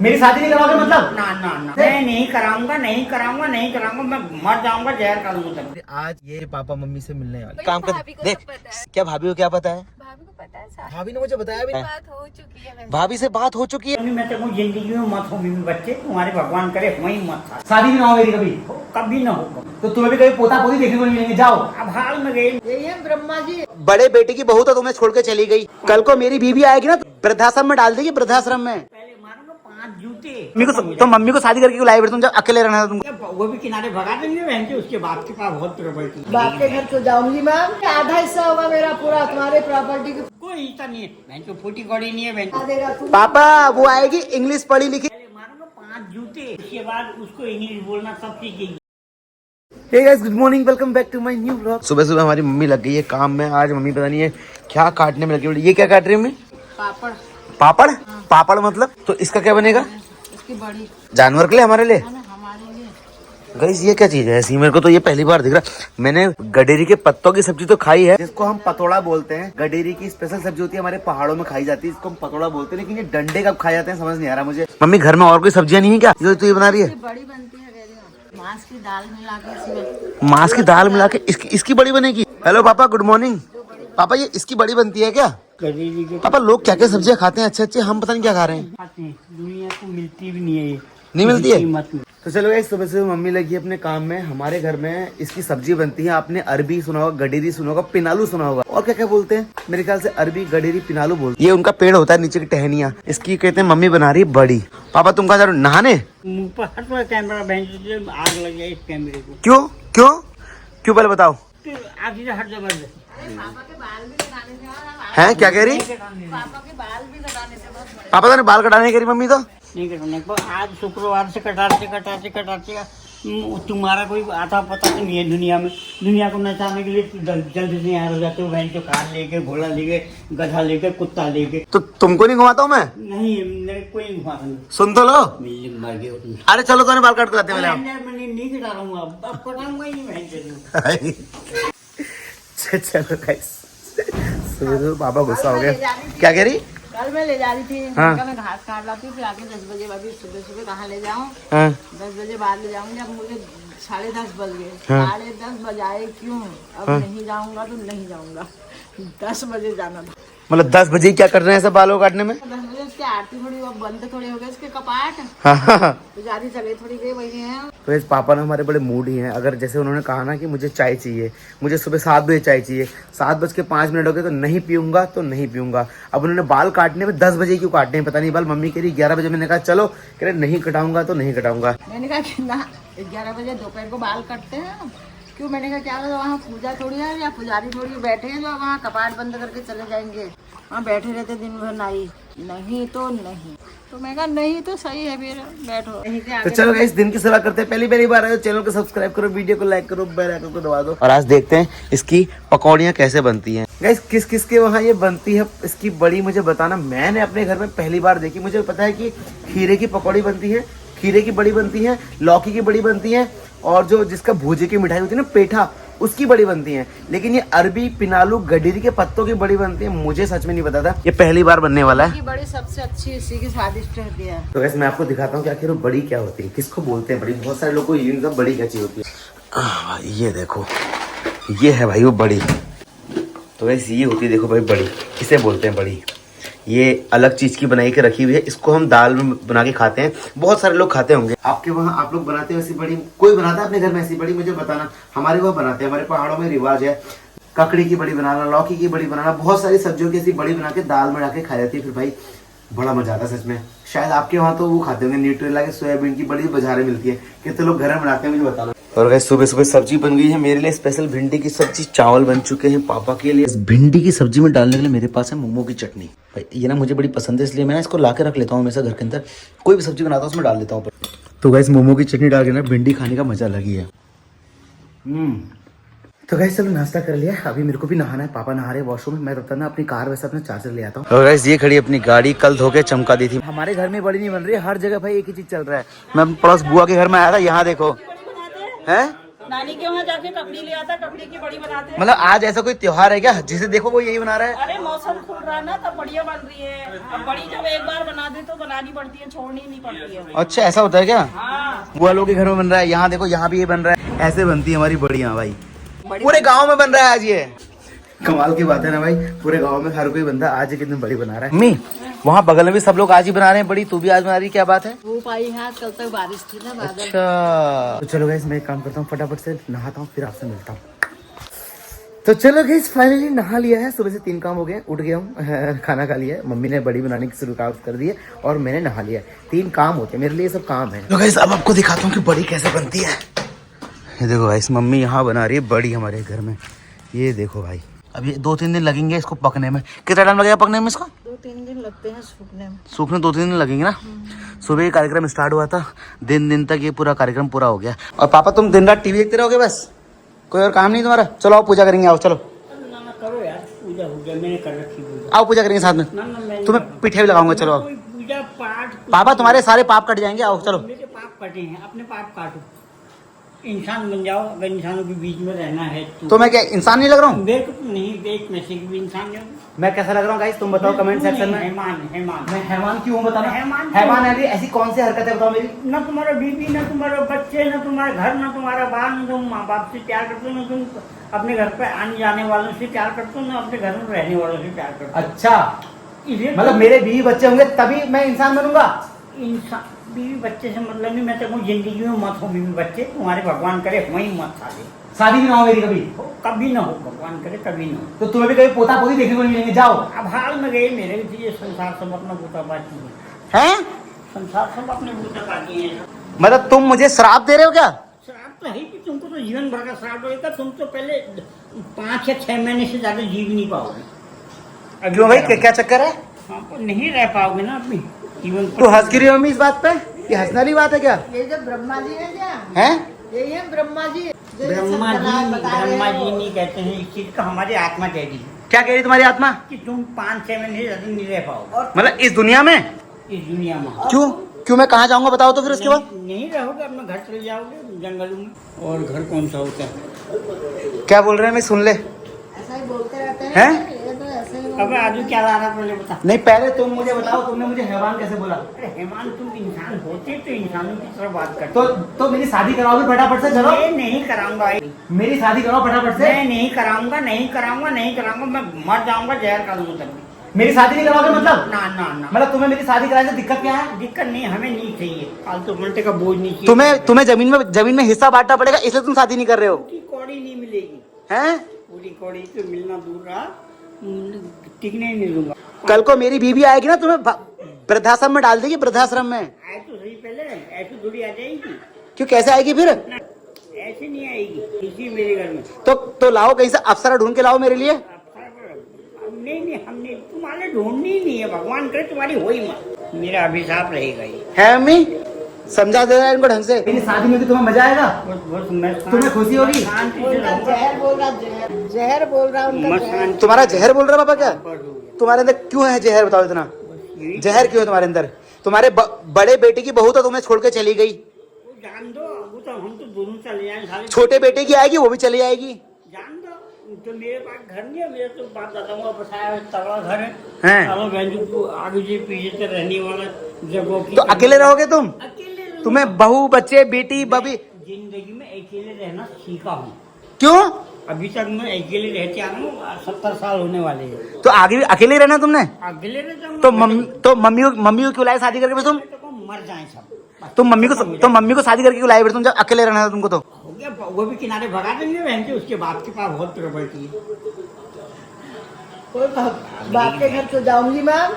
मेरी शादी नहीं कराओगे मतलब? ना ना ना, मैं नहीं कराऊंगा, नहीं कराऊंगा, नहीं कराऊंगा, मैं मर जाऊंगा, जहर खा लूंगा तब। आज ये पापा मम्मी से मिलने वाले काम कर देख। क्या भाभी को क्या पता है? भाभी को पता है सारी भाभी ने मुझे बताया भी बात हो चुकी है वैसे। भाभी से बात हो चुकी है। मम्मी, मैं तेरे को जिंदगी में मत हो बीवी बच्चे, तुम्हारे भगवान करे वही मत था। शादी भी ना हो मेरी कभी कभी ना होगा। तो तुम्हें भी कभी पोता पोती देखने को नहीं मिलेंगे। जाओ। अब हाल में गए। यही है ब्रह्मा जी। बड़े बेटे की बहू तो तुम्हें छोड़ के चली गई, कल को मेरी बीवी आएगी ना वृद्धाश्रम में डाल देगी, वृद्धाश्रम में। पहले मारूंगा 5 जूते। मम्मी को तो मम्मी को शादी करके क्यों लाए फिर तुम, जब अकेले रहना था तुमको। वो भी किनारे भगा देंगे बहन के, उसके बाप के पास बहुत प्रॉपर्टी। बाप के घर क्यों जाऊंगी मैम? आधा हिस्सा होगा मेरा पूरा तुम्हारे प्रॉपर्टी का। कोई हिस्सा नहीं है बहन को, फूटी कौड़ी नहीं है बहन को। देगा तू। पापा वो आएगी इंग्लिश पढ़ी लिखी। पहले मारूंगा 5 जूते, उसके बाद उसको इंग्लिश बोलना सब सीखेगी। Hey guys, good morning, welcome back to my new vlog. सुबह सुबह हमारी मम्मी लग गई है काम में। आज मम्मी पता नहीं है क्या काटने में लगी हुई है। ये क्या काट रही है मम्मी? पापड़। पापड़? पापड़ मतलब? तो इसका क्या बनेगा? इसकी बड़ी जानवर के लिए, हमारे लिए? हमारे लिए। गाइस ये क्या चीज है ऐसी? मेरे को तो ये पहली बार दिख रहा। मैंने गडेरी के पत्तों की सब्जी तो खाई है, जिसको हम पतोड़ा बोलते हैं। गडेरी की स्पेशल सब्जी होती है, हमारे पहाड़ों में खाई जाती है, इसको हम पतोड़ा बोलते हैं। लेकिन ये डंडे कब खाए जाते हैं समझ नहीं आ रहा मुझे। मम्मी घर में और कोई सब्जियां नहीं है क्या जो तू ये बना रही है? बड़ी बनती है मांस की दाल मिला के इसमें। मांस की दाल मिला के इसकी बड़ी बनेगी? हेलो पापा, गुड मॉर्निंग। पापा ये इसकी बड़ी बनती है क्या? गरीबी के पापा लोग क्या क्या सब्जियां खाते हैं अच्छे अच्छे, हम पता नहीं क्या खा रहे हैं। खाते हैं, दुनिया को मिलती भी नहीं है ये। नहीं मिलती है? कीमत में। तो चलो गाइस, सुबह से मम्मी लगी अपने काम में। हमारे घर में इसकी सब्जी बनती है। आपने अरबी सुना होगा, गडेरी सुना होगा, पिनालू सुना होगा, और क्या क्या बोलते हैं? मेरे ख्याल से अरबी, गडेरी, पिनालू बोलते हैं। ये उनका पेड़ होता है, नीचे की टहनियाँ। इसकी कहते हैं मम्मी बना रही बड़ी। पापा तुम कहाँ जा रहे हो? नहाने? मुंह पर हट रहा कैमरा, बहन से आग लग जाए इस कैमरे को। क्यों क्यों क्यों पहले बताओ। तो आप इधर हट जबरदस्त। पापा के बाल भी लगाने से है क्या कह रही? पापा के बाल भी लगाने से बहुत बड़े। पापा ने बाल कटाने करी मम्मी तो। नहीं करने को आज शुक्रवार से कटाते तुम्हारा कोई आता पता तो नहीं है दुनिया में। दुनिया को नचाने के लिए जल्दी से यहाँ हो जाते हो बहन को, कार लेके, घोड़ा लेके, गधा लेके, कुत्ता लेके। तो तुमको नहीं घुमाता हूँ मैं? नहीं मेरे कोई नहीं घुमा रहा। सुन तो लो। मर गए हो तुम। अरे चलो तो बाल काट के लाते हैं पहले। मैं नहीं कटा रहा हूँ, अब कटाऊंगा ही नहीं बहन से। चलो गाइस, सुबह सुबह पापा गुस्सा हो गया। क्या कह रही? कल मैं ले जा रही थी, हाँ। मैं घास काट लाती हूँ, फिर आके 10 बजे भाभी सुबह सुबह कहाँ ले जाऊँ? हाँ। 10 बजे बाद ले जाऊंगी। अब मुझे 10:30 बज गए। हाँ। 10:30 बजाए क्यों? अब हाँ। नहीं जाऊंगा तो नहीं जाऊंगा। 10 बजे जाना था। मतलब 10 बजे क्या कर रहे हैं सब बालों काटने में? 10 बजे उसकी आरती थोड़ी वो बंद थोड़ी हो गई, उसके कपाट हाँ हाँ। पुजारी चले थोड़ी गई वही है। तो इस पापा ना हमारे बड़े मूड ही हैं। अगर जैसे उन्होंने कहा ना कि मुझे चाय चाहिए, मुझे सुबह 7 बजे चाय चाहिए, 7:05 हो गए तो नहीं पीऊंगा तो नहीं पीऊंगा। अब उन्होंने बाल काटने में 10 बजे क्यों काटने हैं पता नहीं। बाल मम्मी कह रही 11 बजे। मैंने कहा चलो, कह रहे नहीं कटाऊंगा तो नहीं कटाऊंगा। मैंने कहा कि ना 11 बजे दोपहर को बाल कटते हैं क्यों? मैंने कहा क्या वहाँ पूजा थोड़ी है या पुजारी थोड़ी बैठे हैं जो वहाँ कपाट बंद करके चले जाएंगे? वहाँ बैठे रहते दिन भर नहीं तो नहीं। तो मैं कहा नहीं तो सही है, फिर बैठो। तो चलो गाइस, दिन की सेवा करते हैं। पहली बार आए तो चैनल को सब्सक्राइब करो, वीडियो को लाइक करो, बेल आइकन को दबा दो। और आज देखते हैं इसकी पकौड़ियाँ कैसे बनती हैं। गाइस किस किस के वहाँ ये बनती है इसकी बड़ी, मुझे बताना। मैंने अपने घर में पहली बार देखी। मुझे पता है कि खीरे की पकौड़ी बनती है, खीरे की बड़ी बनती है, लौकी की बड़ी बनती है, और जो जिसका भूजे की मिठाई होती है ना पेठा, उसकी बड़ी बनती है। लेकिन ये अरबी, पिनालू, गडेरी के पत्तों की बड़ी बनती है, मुझे सच में नहीं पता था। ये पहली बार बनने वाला है। बड़ी सबसे अच्छी इसी की स्वादिष्ट रहती है। तो वैसे मैं आपको दिखाता हूँ कि आखिर वो बड़ी क्या होती है, किसको बोलते हैं बड़ी। बहुत सारे लोग को ये नहीं पता बड़ी क्या चीज होती है। भाई ये देखो, ये है भाई वो बड़ी। तो वैसे ये होती है, देखो भाई बड़ी, इसे बोलते हैं बड़ी। ये अलग चीज की बनाई के रखी हुई है। इसको हम दाल में बना के खाते हैं। बहुत सारे लोग खाते होंगे। आपके वहाँ आप लोग बनाते हैं ऐसी बड़ी? कोई बनाता है अपने घर में ऐसी बड़ी? मुझे बताना। हमारे वहाँ बनाते हैं, हमारे पहाड़ों में रिवाज है ककड़ी की बड़ी बनाना, लौकी की बड़ी बनाना, बहुत सारी सब्जियों की ऐसी बड़ी बना के दाल में डाल के खाई जाती है। फिर भाई बड़ा मजा आता है सच में। शायद आपके वहाँ तो वो खाते होंगे न्यूट्रेला के सोयाबीन की बड़ी बाजारें मिलती है। कितने लोग घर में बनाते हैं मुझे बताना। और गाइस सुबह सुबह सब्जी बन गई है मेरे लिए स्पेशल भिंडी की सब्जी। चावल बन चुके हैं पापा के लिए। इस भिंडी की सब्जी में डालने के लिए मेरे पास है मोमो की चटनी। भाई ये ना मुझे बड़ी पसंद है, इसलिए मैं इसको ला के रख लेता हूँ हमेशा घर के अंदर। कोई भी सब्जी बनाता हूँ उसमें डाल लेता हूँ। तो गाइस मोमो की चटनी डाल के ना भिंडी खाने का मजा अलग ही है। तो गाइस चलो नाश्ता कर लिया, अभी मेरे को भी नहाना है। पापा नहा रहे वॉशरूम में। मैं तब तक ना अपनी कार वैसे अपना चार्जर ले आता हूँ। तो गाइस ये खड़ी अपनी गाड़ी, कल धो के चमका दी थी। हमारे घर में बड़ी नहीं बन रही, हर जगह भाई एक ही चीज चल रहा है। मैं पड़ोस बुआ के घर में आया था, यहाँ देखो है नानी के वहाँ जाके ककड़ी ले आता, ककड़ी की बड़ी बनाते हैं। मतलब आज ऐसा कोई त्योहार है क्या जिसे देखो वो यही बना रहा है? अरे मौसम खुल रहा है ना, तब बढ़िया बन रही है। अब बड़ी जब एक बार बना दे तो बनानी पड़ती है, छोड़नी नहीं पड़ती है। अच्छा ऐसा होता है क्या? हाँ, बुआ लोग के घर में बन रहा है, यहाँ देखो यहाँ भी ये बन रहा है। ऐसे बनती है हमारी बड़ियाँ भाई, पूरे गाँव में बन रहा है आज ये। कमाल की बात है ना भाई, पूरे गाँव में हर कोई बंदा आज कितनी बड़ी बना रहा है। मी वहाँ बगल में भी सब लोग आज ही बना रहे हैं बड़ी, तू भी आज बना रही है, क्या बात है? धूप आई है, कल तक बारिश थी ना, बादल। अच्छा तो चलो गाइस मैं एक काम करता हूँ, फटाफट से नहाता हूँ फिर आपसे मिलता हूँ। तो चलो गाइस फाइनली नहा लिया है, सुबह से 3 काम हो गए, उठ गया हूँ, खाना खा लिया है, मम्मी ने बड़ी बनाने की शुरुआत कर दी है और मैंने नहा लिया है। 3 काम होते हैं मेरे लिए, सब काम है। तो गाइस अब आपको दिखाता हूँ कि बड़ी कैसे बनती है। ये देखो गाइस मम्मी यहाँ बना रही है बड़ी हमारे घर में, ये देखो भाई। अब ये 2-3 दिन लगेंगे इसको पकने में। कितना टाइम लगेगा पकने में इसको? 2-3 दिन लगते हैं सूखने में। सूखने 2-3 दिन लगेंगे ना। सुबह ये कार्यक्रम स्टार्ट हुआ था, दिन तक ये पूरा कार्यक्रम पूरा हो गया। और पापा तुम दिन रात टीवी देखते रहोगे बस, कोई और काम नहीं तुम्हारा? चलो आओ पूजा करेंगे, आओ चलो। ना करो यार, पूजा हो गया, मैंने कर रखी पूजा। आओ पूजा करेंगे साथ में, ना मैं तुम्हें पिठे भी लगाऊंगा। चलो आओ कोई पूजा पाठ, पापा तुम्हारे सारे पाप कट जाएंगे, आओ चलो। मेरे पाप कटे हैं, अपने पाप काटो, इंसान बन जाओ। अगर इंसानों के बीच में रहना है तो मैं क्या इंसान नहीं लग रहा हूँ? मेरे को तो नहीं, देख में से भी इंसान नहीं। मैं कैसा लग रहा हूँ गाइस तुम बताओ कमेंट सेक्शन में। हैमान मैं हैवान क्यों हूँ बताना? हैवान हैवान है ऐसी कौन सी हरकत है बताओ मेरी? न तुम्हारा बीवी, न तुम्हारे बच्चे, न तुम्हारा घर, न तुम्हारा बाल, न तुम माँ बाप से प्यार करते हो, न तुम अपने घर पे आने जाने वालों से प्यार करते हो, न अपने घर में रहने वालों से प्यार करते हो। अच्छा इसलिए मतलब मेरे बीवी बच्चे होंगे तभी मैं इंसान बनूंगा? इंसान बीवी बच्चे से मतलब नहीं, मैं तो कहूँ जिंदगी में मत हो बीवी बच्चे, तुम्हारे भगवान करे वही मत साले, शादी भी ना हो मेरी कभी? कभी ना हो, भगवान करे कभी ना हो। तो तुम्हें भी कभी पोता पोती देखने को नहीं मिलेंगे, जाओ। अब हाल में गए मेरे भी, ये संसार सब अपना बूता बाकी है, हैं? संसार सब अपने बूता बाकी है। मतलब तुम मुझे श्राप दे रहे हो क्या? श्राप तो है कि तुमको तो जीवन भर का श्राप होगा, तुम तो पहले 5 या 6 महीने से ज्यादा जी नहीं पाओगे। क्यों भाई क्या चक्कर है? हाँ, तो नहीं रह पाओगे ना अपनी जीवन तू हंस क्यों रही हो मम्मी इस बात पे? ये हंसने वाली बात है क्या? ये जो ब्रह्मा जी है क्या? हैं? यही है ब्रह्मा जी। जो ये सब ब्रह्मा बता रहे जी हो। नहीं कहते हैं इस चीज का, हमारी आत्मा कह रही है क्या कह रही तुम्हारी आत्मा? कि तुम 5-6 महीने से ज्यादा नहीं रह पाओगे और मतलब इस दुनिया में? इस दुनिया में। क्यों क्यों मैं कहाँ जाऊंगा बताओ तो फिर उसके बाद? नहीं रहोगे, अपना घर चले जाओगे जंगलों में। और घर कौन सा होता है? क्या बोल रहे हैं मैं सुन ले। ऐसा ही बोलते रहते हैं। हैं? ये तो ऐसे ही अब आज क्या ला रहा पहले बता। नहीं पहले तुम मुझे बताओ, तुमने मुझे हैवान कैसे बोला? अरे हेमान, तुम इंसान होते तो इंसानों की तरह बात करते। तो मेरी शादी कराओगे फटाफट से? चलो मैं नहीं कराऊंगा, मेरी शादी कराओ फटाफट से। मैं नहीं कराऊंगा, नहीं कराऊंगा, नहीं कराऊंगा, मैं मर जाऊंगा जहर का लूँ तब। मेरी शादी नहीं कराओगे मतलब? ना ना ना, मतलब तुम्हें मेरी शादी कराने से दिक्कत क्या है? दिक्कत नहीं, हमें नहीं चाहिए फालतू उल्टे का बोझ नहीं चाहिए। तुम्हें जमीन में हिस्सा बांटना पड़ेगा इसलिए तुम शादी नहीं कर रहे हो? पूरी कौड़ी नहीं मिलेगी, हैं? पूरी कौड़ी तो मिलना दूर रहा, टिकने ही नहीं दूंगा। कल को मेरी बीवी आएगी ना तुम्हें वृद्धाश्रम में डाल देगी, वृद्धाश्रम में। आए तो सही, पहले ऐसी थोड़ी आ जाएगी। क्यों कैसे आएगी फिर? ऐसे नहीं आएगी, इसी मेरे घर में। तो लाओ कहीं से अप्सरा ढूंढ के लाओ मेरे लिए। नहीं, हमने तुम्हारे ढूंढनी ही नहीं है, भगवान करे तुम्हारी हो ही मत, मेरा अभिशाप रहेगा ये। है अम्मी? समझा दे रहा है इनको ढंग से। मेरी शादी में भी तुम्हें मजा आएगा, तुम्हें खुशी होगी। जहर बोल रहा, जहर बोल रहा उनका जहर। तुम्हारा जहर बोल रहा पापा क्या? तुम्हारे अंदर क्यों है जहर बताओ इतना? जहर क्यों है तुम्हारे अंदर? तुम्हारे बड़े बेटे की बहू तो तुम्हें छोड़ के चली गई, जान दो, वो तो हम तो दोनों चले जाए सारे। छोटे बेटे की आएगी वो भी चली जाएगी। जान दो, तो मेरे पास घर नहीं है, मेरे तो बाप दादा का बसाया तगड़ा घर है। हैं? चलो बहन को आगे से पीछे से रहने वाला जगह की। तो अकेले रहोगे तुम? अकेले रहूं। तुम्हें बहू बच्चे बेटी बबी? जिंदगी में अकेले रहना सीखा हूँ, क्यों? अभी तक मैं अकेले रहते आ रहा हूँ, 70 साल होने वाले हैं। तो आगे भी अकेले रहना तुमने? अकेले रहता हूँ। तो मम्मी को क्यों लाए शादी करके फिर तुम? तो मर जाए सब, तुम मम्मी को शादी करके क्यों लाए फिर तुम, जब अकेले रहना था तुमको? तो हो गया, वो भी किनारे भगा देंगे बहन के, उसके बाप के पास बहुत प्रॉपर्टी है। कोई बाप के घर तो जाऊंगी मैम,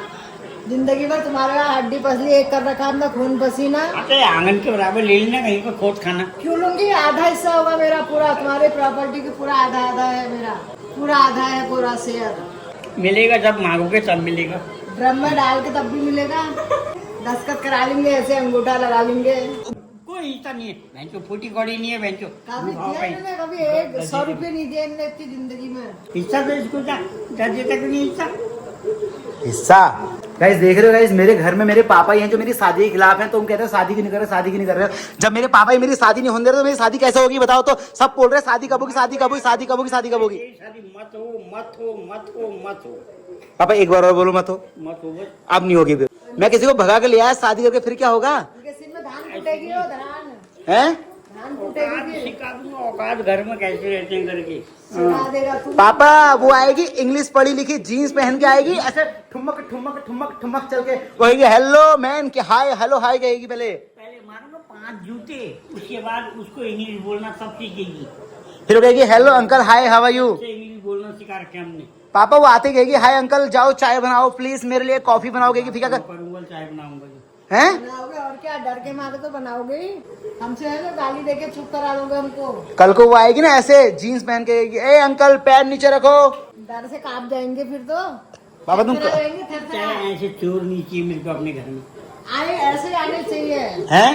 जिंदगी भर तुम्हारे यहाँ हड्डी पसली एक कर रखा, अपना खून पसीना। अरे आंगन के बराबर ले लेना, कहीं पर खोद खाना। क्यों लूंगी? आधा हिस्सा होगा मेरा पूरा, तुम्हारे प्रॉपर्टी की पूरा आधा आधा है मेरा, पूरा आधा है पूरा शेयर। मिलेगा जब मांगोगे तब मिलेगा। ड्रम में डाल के तब भी मिलेगा, दस्तखत करा लेंगे, ऐसे अंगूठा लगा लेंगे। कोई हिस्सा नहीं है बहन को, फूटी कौड़ी नहीं है बहन को। कभी दिया इन्होंने, कभी 100 रुपये नहीं दिए इनने इतनी जिंदगी में। हिस्सा तो इसको जा देता क्यों नहीं हिस्सा? हिस्सा गाइस देख रहे हो गाइस, मेरे घर में मेरे पापा ही हैं जो मेरी शादी के खिलाफ हैं। तो तुम कहते हो शादी क्यों नहीं कर रहे, शादी क्यों नहीं कर रहे हो? जब मेरे पापा ही मेरी शादी नहीं होने दे रहे तो मेरी शादी कैसे होगी बताओ? तो सब बोल रहे हैं शादी कब होगी, शादी कब होगी, शादी कब होगी, शादी कब होगी। शादी मत हो मत हो मत हो मत हो पापा एक बार और बोलो मत हो। मत हो बस। अब नहीं होगी फिर। मैं किसी को भगा के ले आया शादी करके, फिर क्या होगा? उनके सिर में धान फूटेगी वो धान हैं? धान फूटेगी सिखा दूंगा औकात घर में कैसे रहते हैं करके। सिखा देगा तू। पापा वो आएगी इंग्लिश पढ़ी लिखी, जीन्स पहन के आएगी, ऐसे ठुमक ठुमक ठुमक ठुमक चल के कहेगी हेलो मैन के हाय हेलो हाय कहेगी। पहले मारूंगा 5 जूते, उसके बाद उसको इंग्लिश बोलना सब सीखेगी। फिर वो कहेगी hello uncle hi how are you. English बोलना सिखा रखे हमने। पापा वो आते कहेगी हाय अंकल जाओ चाय बनाओ प्लीज मेरे लिए, कॉफी बनाओ कहेगी, फिर क्या कर करूंगा चाय बनाऊंगा। हैं? बनाओगे और क्या, डर के मारे तो बनाओगे ही। हमसे है तो गाली देके चुप करा दोगे हमको। कल को वो आएगी ना ऐसे जीन्स पहन के कहेगी ए अंकल पैर नीचे रखो। डर से कांप जाएंगे फिर तो। पापा तुम रहेंगे थरथरा। ऐसे चोर नहीं चाहिए मेरे को अपने घर में। आए ऐसे आने चाहिए, हैं?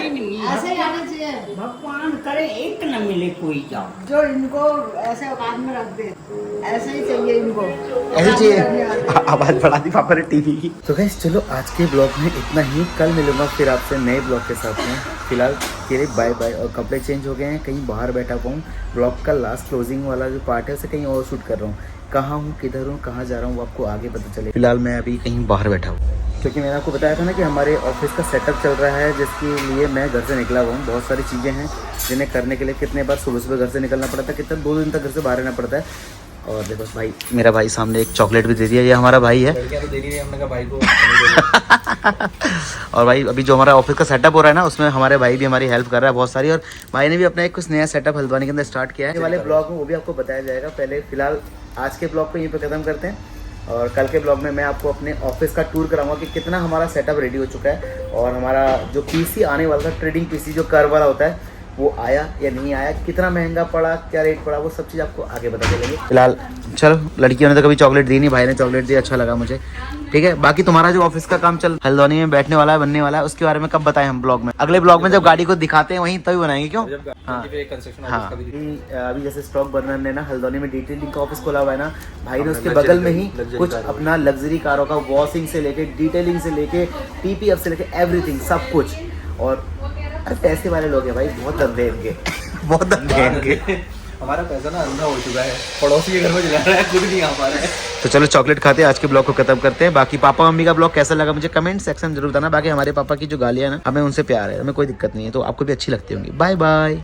ऐसे ही आने चाहिए भगवान करे एक न मिले कोई जाओ जो इनको ऐसे औकात में रख दे। ऐसे ही चाहिए इनको, ऐसे चाहिए। आवाज बढ़ा दी पापा ने टीवी की। तो गाइस चलो आज के ब्लॉग में इतना ही। कल मिलूंगा फिर आपसे नए ब्लॉग के साथ में। फिलहाल के लिए बाय बाय। और कपड़े चेंज हो गए हैं, कहीं बाहर बैठा हुआ हूँ। ब्लॉग का लास्ट क्लोजिंग वाला जो पार्ट है उसे कहीं और शूट कर रहा हूँ। कहाँ हूँ किधर हूँ कहाँ जा रहा हूँ वो आपको आगे पता चले। फिलहाल मैं अभी कहीं बाहर बैठा हूँ क्योंकि मैंने आपको बताया था ना कि हमारे ऑफिस का सेटअप चल रहा है जिसके लिए मैं घर से निकला हुआ हूँ। बहुत सारी चीज़ें हैं जिन्हें करने के लिए कितने बार सुबह सुबह घर से निकलना पड़ता है, कितना 2 दिन तक घर से बाहर रहना पड़ता है। और देखो भाई मेरा भाई सामने एक चॉकलेट भी दे दिया, ये हमारा भाई है। लड़कियां तो दे नहीं रही हमने कहा भाई को। और भाई अभी जो हमारा ऑफिस का सेटअप हो रहा है ना उसमें हमारे भाई भी हमारी हेल्प कर रहा है बहुत सारी। और भाई ने भी अपना एक कुछ नया सेटअप हल्द्वानी के अंदर स्टार्ट किया है। वाले ब्लॉग में वो भी आपको बताया जाएगा। पहले फिलहाल आज के ब्लॉग को यहीं पर खत्म करते हैं और कल के ब्लॉग में मैं आपको अपने ऑफिस का टूर कराऊंगा कि कितना हमारा सेटअप रेडी हो चुका है और हमारा जो पीसी आने वाला था, ट्रेडिंग पीसी जो कर्व वाला होता है, वो आया या नहीं आया, कितना महंगा पड़ा, क्या रेट पड़ा, वो सब चीज़ आपको आगे बता चलेंगे। फिलहाल चलो, लड़कियों ने तो कभी चॉकलेट दी नहीं, भाई ने चॉकलेट दी, अच्छा लगा मुझे। ठीक है, बाकी तुम्हारा जो ऑफिस का काम चल हल्द्वानी में बैठने वाला है, बनने वाला है, उसके बारे में कब बताएं हम ब्लॉग में? अगले ब्लॉग में जब गाड़ी को दिखाते हैं वहीं तभी बनाएंगे, क्यों? हाँ हाँ, अभी जैसे स्टॉक बर्नर ने ना हल्द्वानी में डिटेलिंग का ऑफिस खोला हुआ है ना, भाई ने उसके बगल में ही कुछ अपना लग्जरी कारों का वॉशिंग से लेके, डिटेलिंग से लेके, PPF से लेके एवरीथिंग सब कुछ। और अरे पैसे वाले लोग हैं भाई, बहुत धंधे इनके, बहुत धंधे हैं इनके। हमारा पैसा ना अंधा हो चुका है, पड़ोसी के घर में चला रहा है, खुद नहीं आ पा रहा है। तो चलो चॉकलेट खाते हैं, आज के ब्लॉग को खत्म करते हैं। बाकी पापा मम्मी का ब्लॉग कैसा लगा मुझे कमेंट सेक्शन में जरूर बताना। बाकी हमारे पापा की जो गालियां है ना, हमें उनसे प्यार है, हमें कोई दिक्कत नहीं है, तो आपको भी अच्छी लगती होंगी। Bye bye.